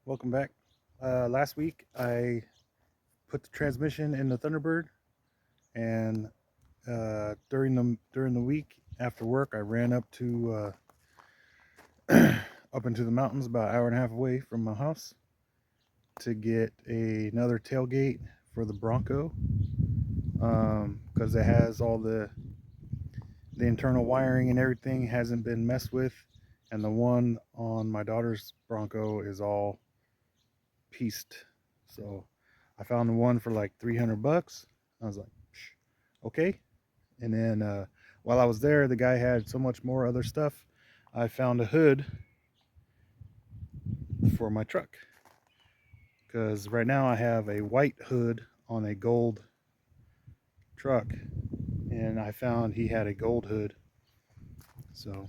Welcome back. Last week I put the transmission in the Thunderbird, and during the week after work I ran up to up into the mountains about an hour and a half away from my house to get another tailgate for the Bronco, because it has all the internal wiring and everything hasn't been messed with, and the one on my daughter's Bronco is all pieced. So I found the one for like $300. I was like, okay. And then while I was there, the guy had so much more other stuff. I found a hood for my truck, because right now I have a white hood on a gold truck, and I found he had a gold hood. So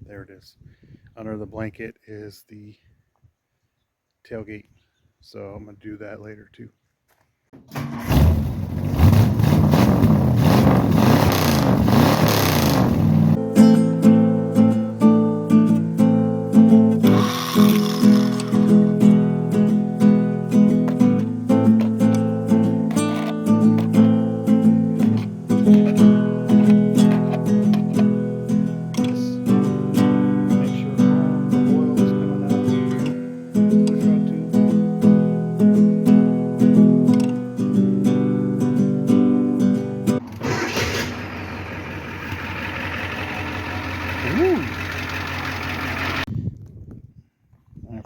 there it is. Under the blanket is the tailgate. So I'm going to do that later too.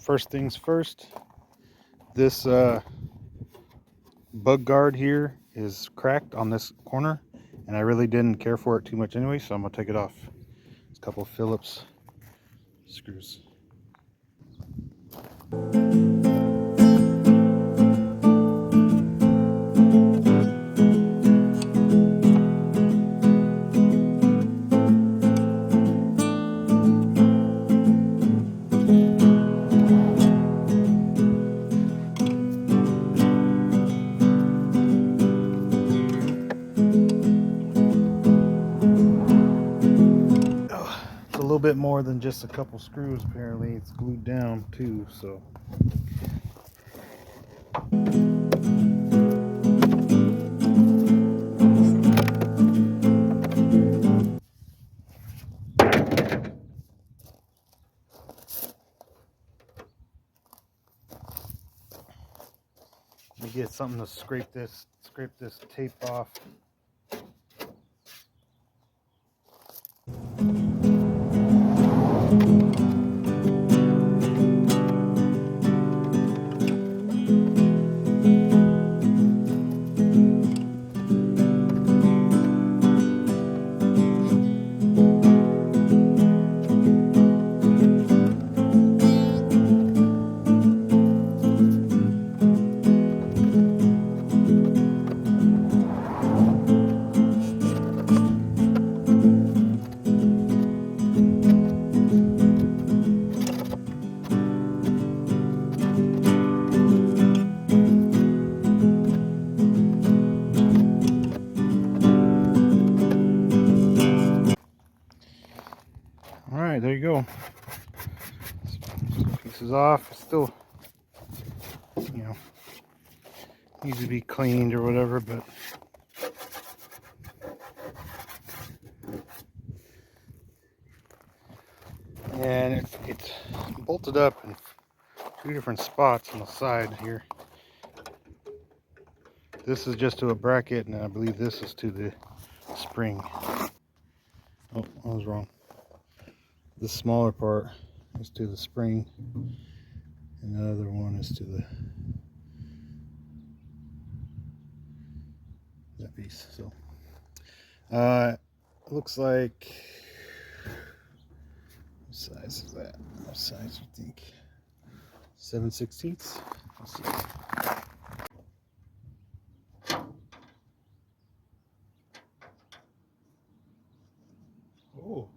First things first, this bug guard here is cracked on this corner, and I really didn't care for it too much anyway, so I'm gonna take it off. It's a couple of Phillips screws. A little bit more than just a couple screws. Apparently it's glued down too, so let me get something to scrape this tape off. Alright, there you go. Pieces off. It's still, needs to be cleaned or whatever, but and it's bolted up in two different spots on the side here. This is just to a bracket, and I believe this is to the spring. Oh, I was wrong. This smaller part is to the spring, and the other one is to that piece. So it looks like, what size is that? What size do you think? 7/16. Let's see. Oh,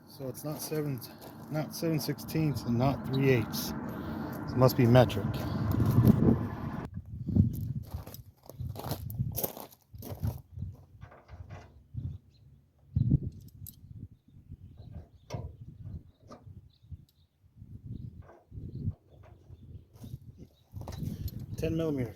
so it's not 7/16 and not 3/8. It must be metric. 10mm.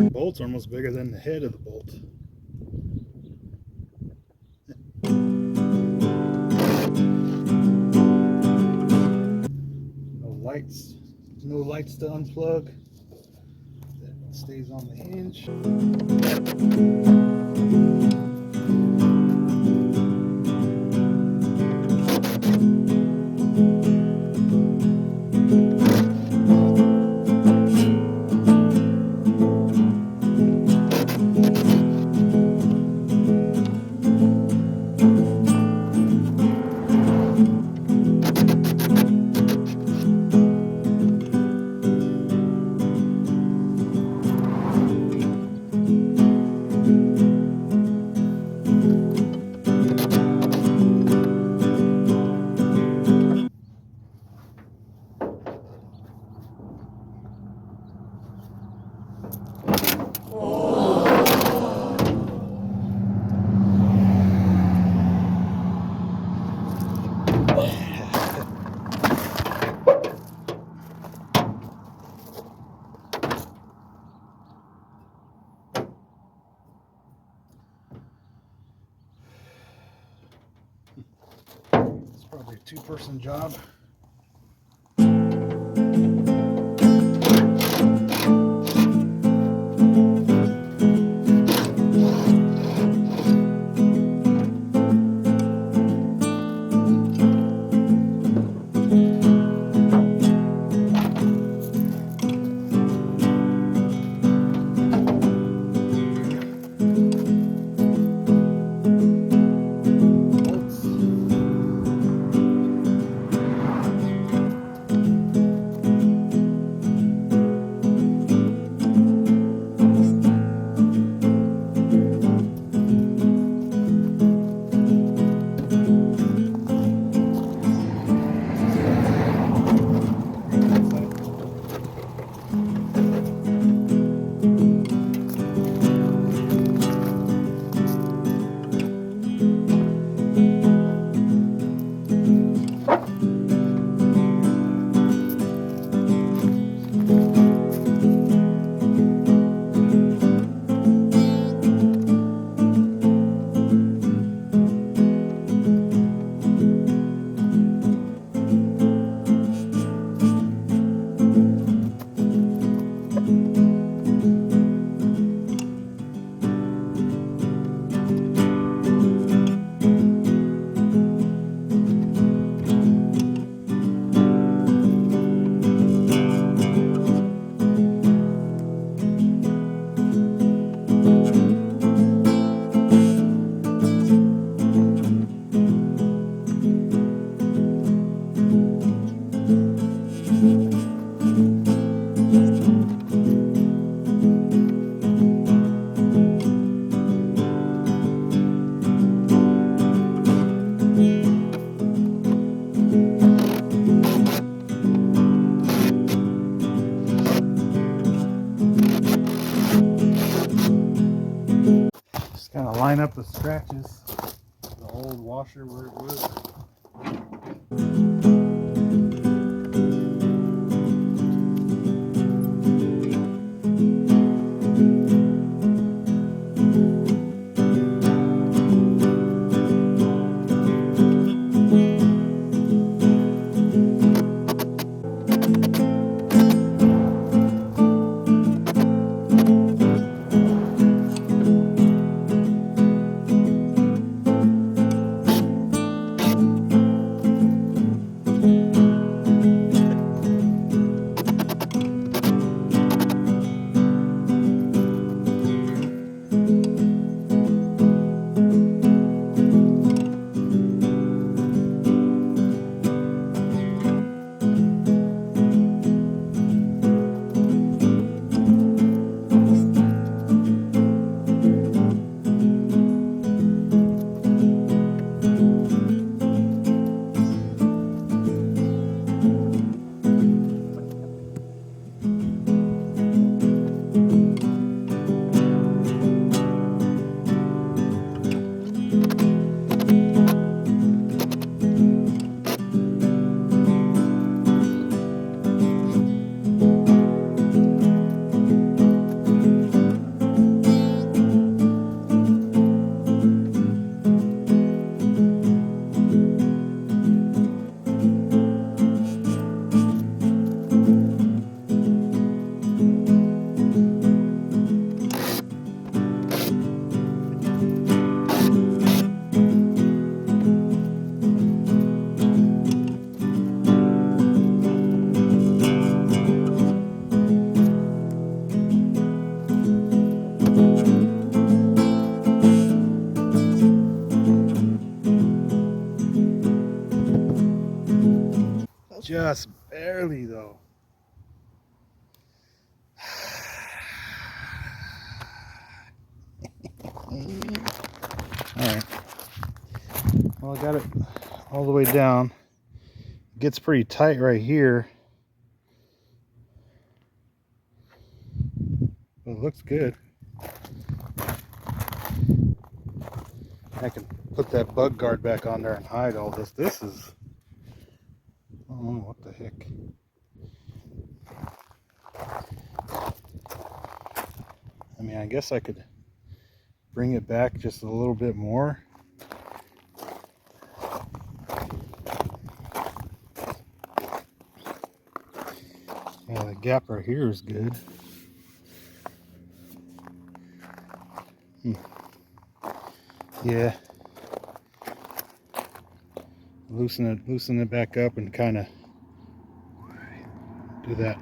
The bolt's almost bigger than the head of the bolt. No lights to unplug. That stays on the hinge. It's probably a two-person job. Just kind of line up the scratches, the old washer where it was. Just barely though. Alright. Well, I got it all the way down. It gets pretty tight right here. But it looks good. I can put that bug guard back on there and hide all this. This is, I don't know what the heck. I mean, I guess I could bring it back just a little bit more. Yeah, the gap right here is good. Yeah. Loosen it back up and kind of do that.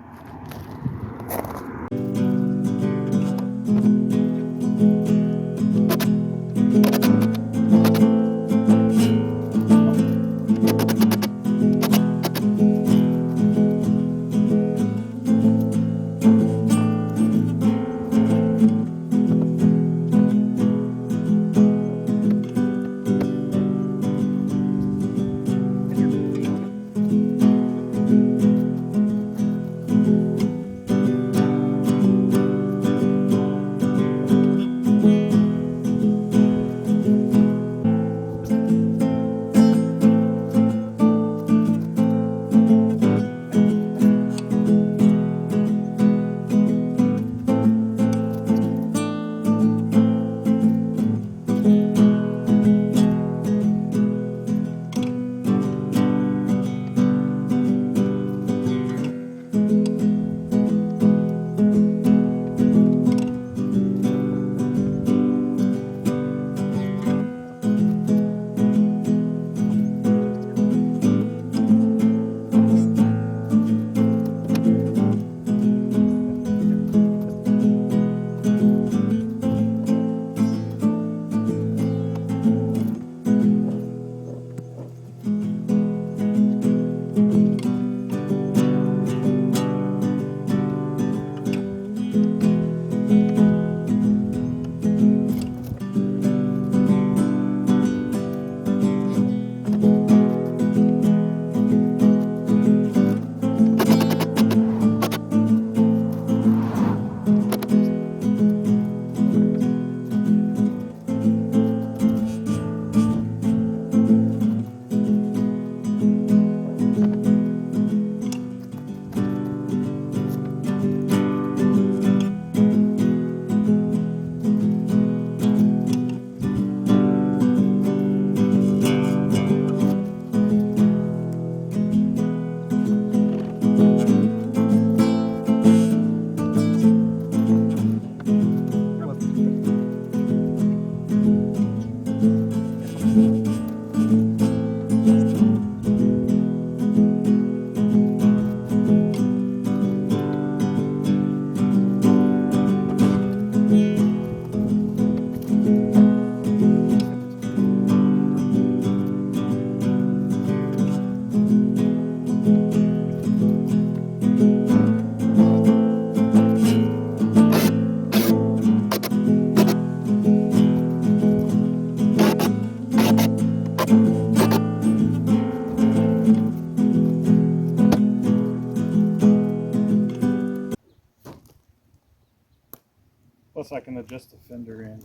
Plus I can adjust the fender in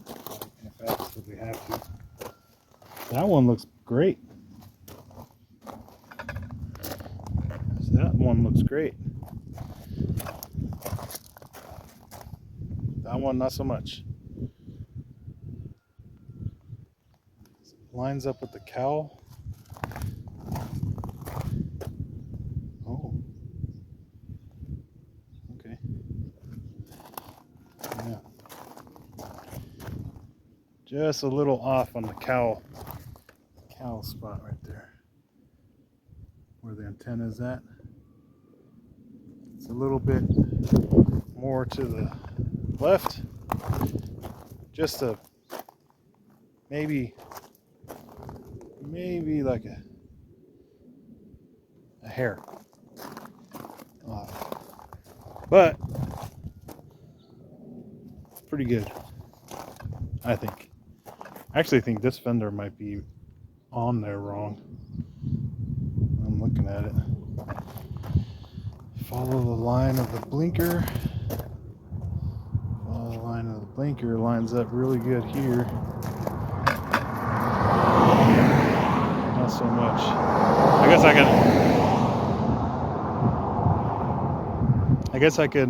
if I absolutely have to. That one looks great. That one looks great. That one not so much. Lines up with the cowl. Oh. Okay. Yeah. Just a little off on the cowl spot right there. Where the antenna is at. It's a little bit more to the left. Just a maybe like a hair. But pretty good, I think. I actually think this fender might be on there wrong. I'm looking at it. Follow the line of the blinker. Follow the line of the blinker. Lines up really good here. Not so much. I guess I could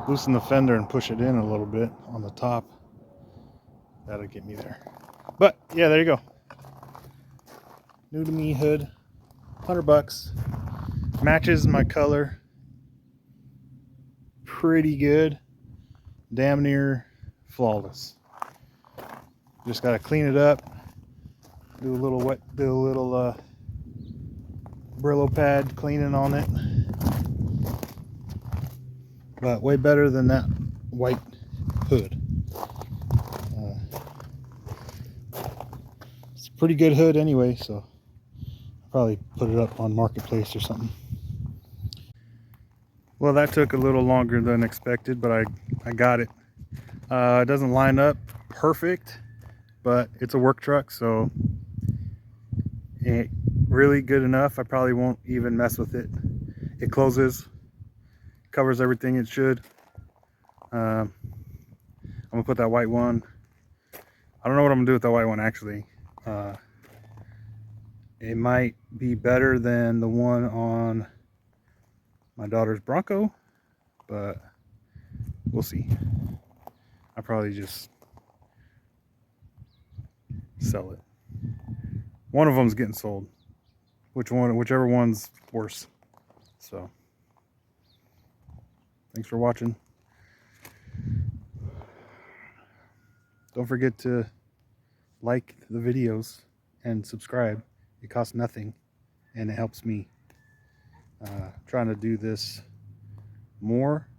loosen the fender and push it in a little bit on the top. That'll get me there. But yeah, there you go. New to me hood, $100. Matches my color pretty good. Damn near flawless. Just gotta clean it up. Do a little Brillo pad cleaning on it. But way better than that white hood. It's a pretty good hood anyway, so I'll probably put it up on Marketplace or something. Well, that took a little longer than expected, but I got it. It doesn't line up perfect, but it's a work truck, so it really good enough. I probably won't even mess with it. It closes, covers everything it should. I'm gonna put that white one. I don't know what I'm gonna do with that white one actually. It might be better than the one on my daughter's Bronco, but we'll see. I'll probably just sell it. One of them's getting sold. Whichever one's worse. So, thanks for watching. Don't forget to like the videos and subscribe. It costs nothing and it helps me. Trying to do this more,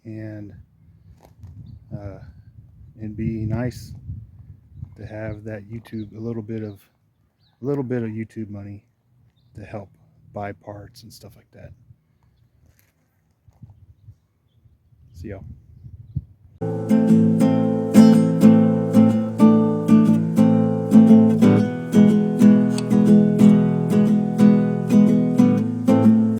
and it'd be nice to have that YouTube, a little bit of YouTube money to help buy parts and stuff like that. See y'all.